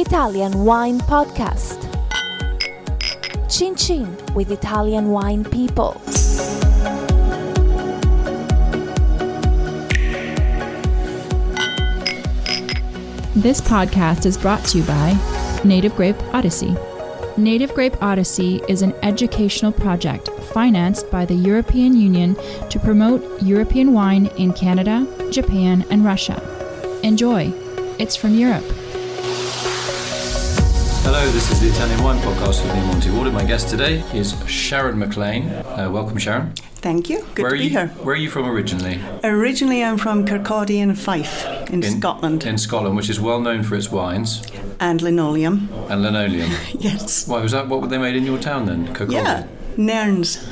Italian Wine Podcast. Chin Chin with Italian wine people. This podcast is brought to you by Native Grape Odyssey. Native Grape Odyssey is an educational project financed by the European Union to promote European wine in Canada, Japan, and Russia. Enjoy. It's from Europe. Hello, this is the Italian Wine Podcast with me, Monty Ward. My guest today is Sharon McLean. Welcome, Sharon. Thank you. Good to be here. Where are you from originally? Originally, I'm from Kirkcaldy in Fife, in Scotland. In Scotland, which is well known for its wines. And linoleum. And linoleum. Yes. Why was that? What were they made in your town then? Kirkcaldy? Yeah, Nairn's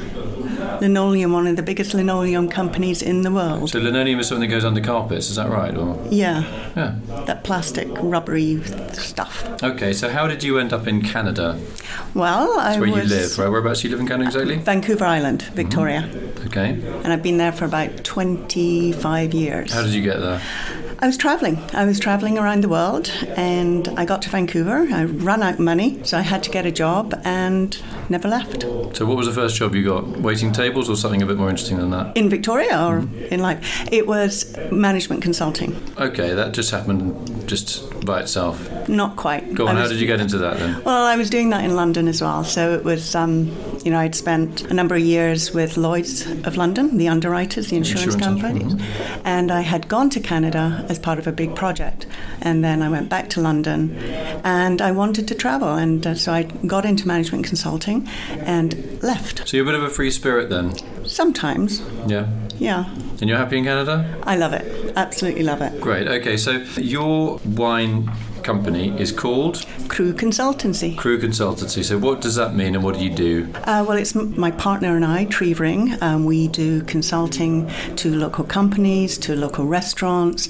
Linoleum, one of the biggest linoleum companies in the world. So linoleum is something that goes under carpets, is that right? Or? Yeah. Yeah. That plastic, rubbery stuff. Okay, so how did you end up in Canada? Well, That's where you live, right? Whereabouts do you live in Canada exactly? Vancouver Island, Victoria. Mm-hmm. Okay. And I've been there for about 25 years. How did you get there? I was travelling around the world, and I got to Vancouver. I ran out of money, so I had to get a job and never left. So what was the first job you got? Waiting tables or something a bit more interesting than that? In Victoria or in life? It was management consulting. Okay, that just happened just by itself? Not quite. Go on, how did you get into that then? Well, I was doing that in London as well. So it was, I'd spent a number of years with Lloyd's of London, the underwriters, the insurance companies. Mm-hmm. And I had gone to Canada as part of a big project. And then I went back to London and I wanted to travel. And so I got into management consulting and left. So you're a bit of a free spirit then? Sometimes. Yeah? Yeah. And you're happy in Canada? I love it. Absolutely love it. Great. Okay, so your wine company is called? Cru Consultancy. Cru Consultancy. So what does that mean and what do you do? Well, it's my partner and I, Trevering. We do consulting to local companies, to local restaurants.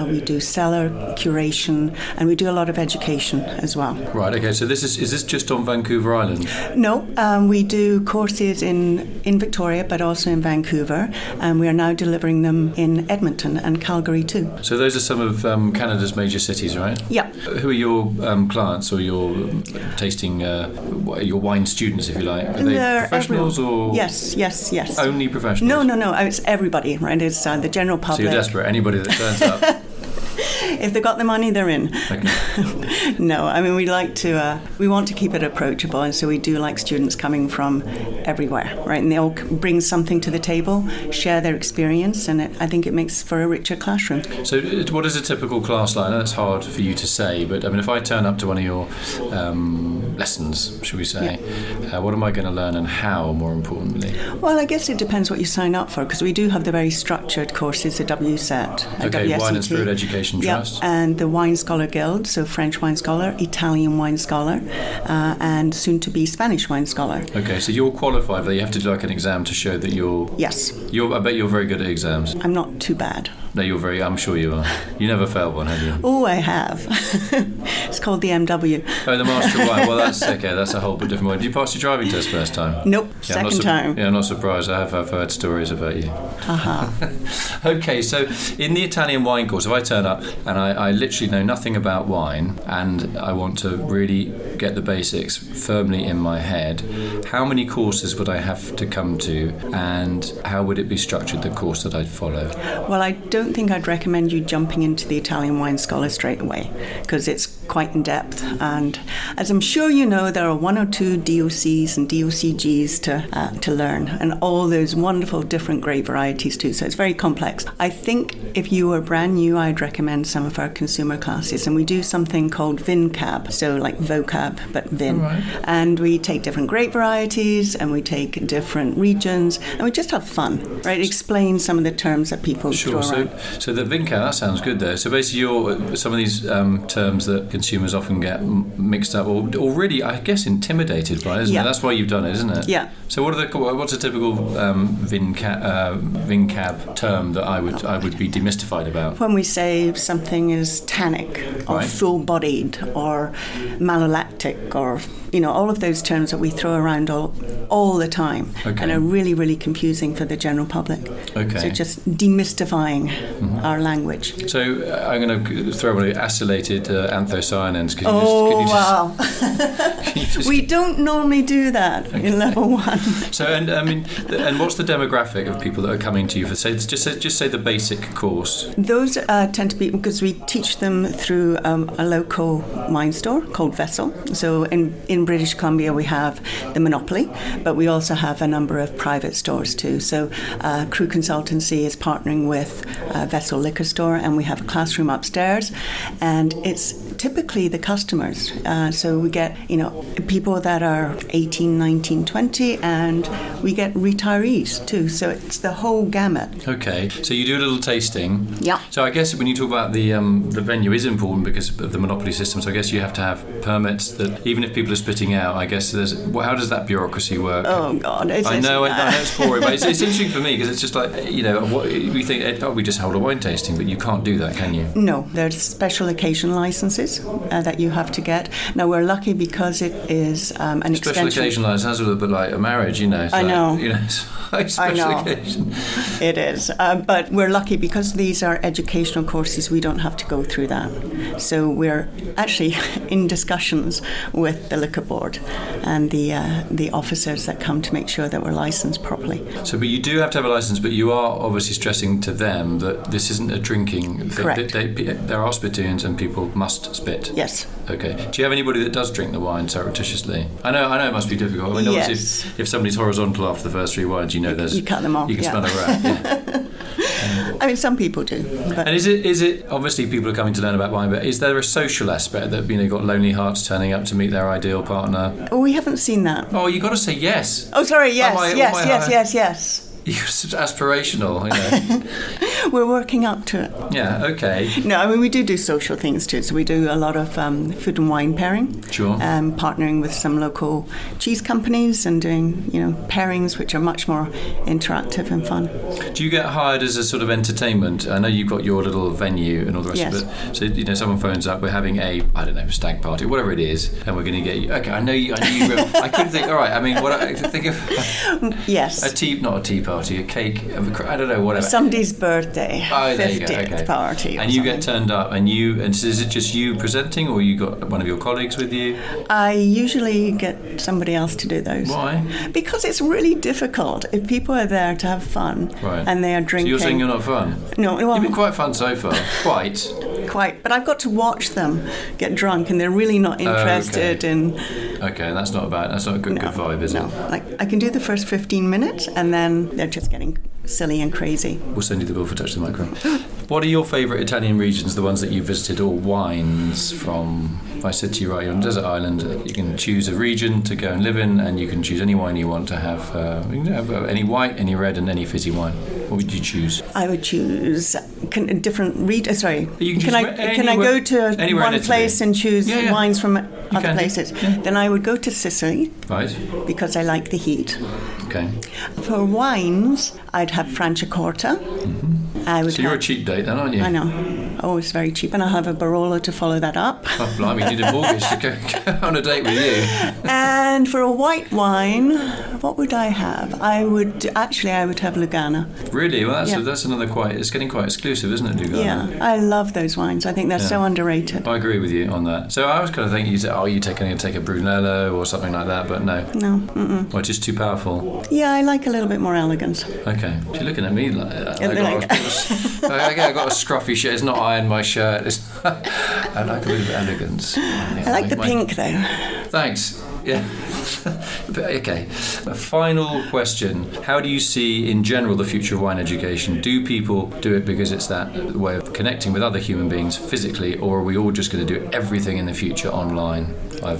We do cellar curation and we do a lot of education as well. Right, okay. So is this just on Vancouver Island? No, we do courses in Victoria but also in Vancouver, and we are now delivering them in Edmonton and Calgary too. So those are some of Canada's major cities, right? Yeah. Who are your clients or your tasting, your wine students, if you like? Are they professionals or? Yes. Only professionals? No. It's everybody, right? It's the general public. So you're desperate. Anybody that turns up. If they've got the money, they're in. Okay. No, I mean, we want to keep it approachable, and so we do like students coming from everywhere, right? And they all bring something to the table, share their experience, and I think it makes for a richer classroom. So what is a typical class like? I know it's hard for you to say, but I mean, if I turn up to one of your lessons, should we say, what am I going to learn and how, more importantly? Well, I guess it depends what you sign up for, because we do have the very structured courses, the WSET, Okay, Wine and Spirit Education Trust. And the Wine Scholar Guild, so French Wine Scholar, Italian Wine Scholar, and soon to be Spanish Wine Scholar. Okay, so you're qualified, but you have to do like an exam to show that you're... Yes. I bet you're very good at exams. I'm not too bad. No, I'm sure you are. You never failed one, have you? Oh, I have. It's called the MW. Oh, the Master of Wine. Well, that's okay. That's a whole bit different one. Did you pass your driving test first time? Nope, second time. Yeah, I'm not surprised. I've heard stories about you. Okay, so in the Italian wine course, if I turn up and I literally know nothing about wine and I want to really get the basics firmly in my head, how many courses would I have to come to and how would it be structured, the course that I'd follow? Well, I don't think I'd recommend you jumping into the Italian Wine Scholar straight away, because it's quite in depth, and as I'm sure you know, there are 1 or 2 DOCs and DOCGs to learn, and all those wonderful different grape varieties too, so it's very complex. I think if you were brand new, I'd recommend some of our consumer classes, and we do something called VinCab, so like vocab but vin. Right. And we take different grape varieties and we take different regions and we just have fun, right? Explain some of the terms that people throw around. So the VinCab, that sounds good though. So basically some of these terms that consumers often get mixed up or really, I guess, intimidated by, isn't it? That's why you've done it, isn't it? Yeah. So what's a typical VinCab term that I would be demystified about? When we say something is tannic or full-bodied or malolactic or all of those terms that we throw around all the time and are really, really confusing for the general public. Okay. So just demystifying our language. So I'm going to throw in acylated anthocyanins. Wow. We don't normally do that in level 1. So, and what's the demographic of people that are coming to you for, say, just say the basic course? Those tend to be, because we teach them through a local wine store called Vessel. So in British Columbia we have the monopoly, but we also have a number of private stores too. So Cru Consultancy is partnering with Vessel Liquor Store, and we have a classroom upstairs, and it's typically the customers. So we get, people that are 18, 19, 20, and we get retirees too. So it's the whole gamut. Okay, so you do a little tasting. Yeah. So I guess when you talk about the venue is important because of the monopoly system. So I guess you have to have permits that even if people are spitting out, I guess how does that bureaucracy work? Oh God, I know it's boring, but it's interesting for me because it's just like we think we just hold a wine tasting, but you can't do that, can you? No, there's special occasion licenses that you have to get. Now we're lucky because it is an special extension. Occasion license sounds a little bit like a marriage, I know. Special occasion. It is, but we're lucky because these are educational courses. We don't have to go through that. So we're actually in discussions with the liquor board and the officers that come to make sure that we're licensed properly. So, but you do have to have a license, but you are obviously stressing to them that this isn't a drinking. Correct. There are spittoons and people must spit. Yes. Okay. Do you have anybody that does drink the wine surreptitiously? I know it must be difficult. I mean, yes. If somebody's horizontal after the first 3 wines, you cut them off. You can smell a rat. Yeah. I mean, some people do. But. And is it obviously people are coming to learn about wine, but is there a social aspect that you've got lonely hearts turning up to meet their ideal partner? Oh, we haven't seen that. Oh, you got to say yes. Oh, sorry, yes. It's aspirational, We're working up to it. Yeah, okay. No, I mean, we do social things too. So we do a lot of food and wine pairing. Sure. Partnering with some local cheese companies and doing, pairings which are much more interactive and fun. Do you get hired as a sort of entertainment? I know you've got your little venue and all the rest yes. of it. So, someone phones up, we're having a stag party, whatever it is, and we're going to get you. Okay, I know you. I couldn't think. All right, I mean, what I think of. Yes. Not a tea party, a cake. I don't know, whatever. Somebody's birthday. Oh, there you go. 50th Okay. party. And you get turned up, and is it just you presenting, or you got one of your colleagues with you? I usually get somebody else to do those. Why? Because it's really difficult if people are there to have fun, right. And they are drinking. So you're saying you're not fun? No, well, you've been quite fun so far. Quite. But I've got to watch them get drunk, and they're really not interested in. Okay, that's not a good vibe, is it? No, like I can do the first 15 minutes, and then they're just getting silly and crazy. We'll send you the bill for touching the microphone. What are your favourite Italian regions, the ones that you've visited, or wines from? If I said to you, right, you're on a desert island, you can choose a region to go and live in, and you can choose any wine you want to have. You can have any white, any red, and any fizzy wine. What would you choose? I would choose different regions. Sorry, can I go to one place and choose wines from other places? Yeah. Then I would go to Sicily, right? Because I like the heat. Okay. For wines, I'd have Franciacorta. Mm-hmm. So you're a cheap date then, aren't you? I know. Oh, it's very cheap. And I'll have a Barolo to follow that up. Oh, blimey, you need a mortgage to go on a date with you. And for a white wine, what would I have? I would have Lugana. Really? Well, that's another it's getting quite exclusive, isn't it, Lugana? Yeah, I love those wines. I think they're so underrated. I agree with you on that. So I was kind of thinking you said, you're going to take a Brunello or something like that, but no. No. Mm-mm. Or just too powerful? Yeah, I like a little bit more elegance. Okay. You're looking at me like that. I got a scruffy shirt. It's not ironed, my shirt. I like a bit of elegance. I like the pink, though. Thanks. Yeah. Okay. A final question. How do you see, in general, the future of wine education? Do people do it because it's that way of connecting with other human beings physically, or are we all just going to do everything in the future online? I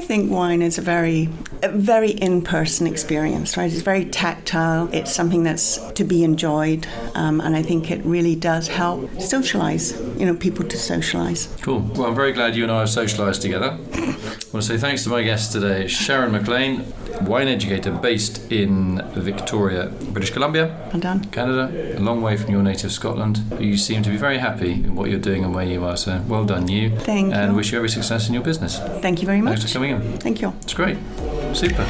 think wine is a very in-person experience, right? It's very tactile. It's something that's to be enjoyed, and I think it really does help socialise, people to socialise. Cool. Well, I'm very glad you and I have socialised together. I want to say thanks to my guest today, Sharon McLean, wine educator based in Victoria, British Columbia, Canada, a long way from your native Scotland. You seem to be very happy in what you're doing and where you are, so well done you. Thank you. And wish you every success in your business. Thank you very much. Thanks for coming in. Thank you. It's great. Super.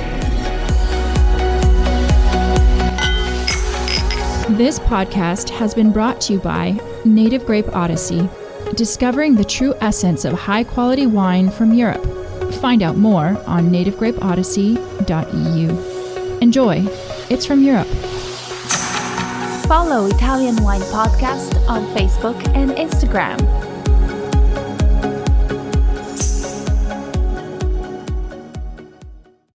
This podcast has been brought to you by Native Grape Odyssey, discovering the true essence of high-quality wine from Europe. Find out more on nativegrapeodyssey.eu. Enjoy. It's from Europe. Follow Italian Wine Podcast on Facebook and Instagram.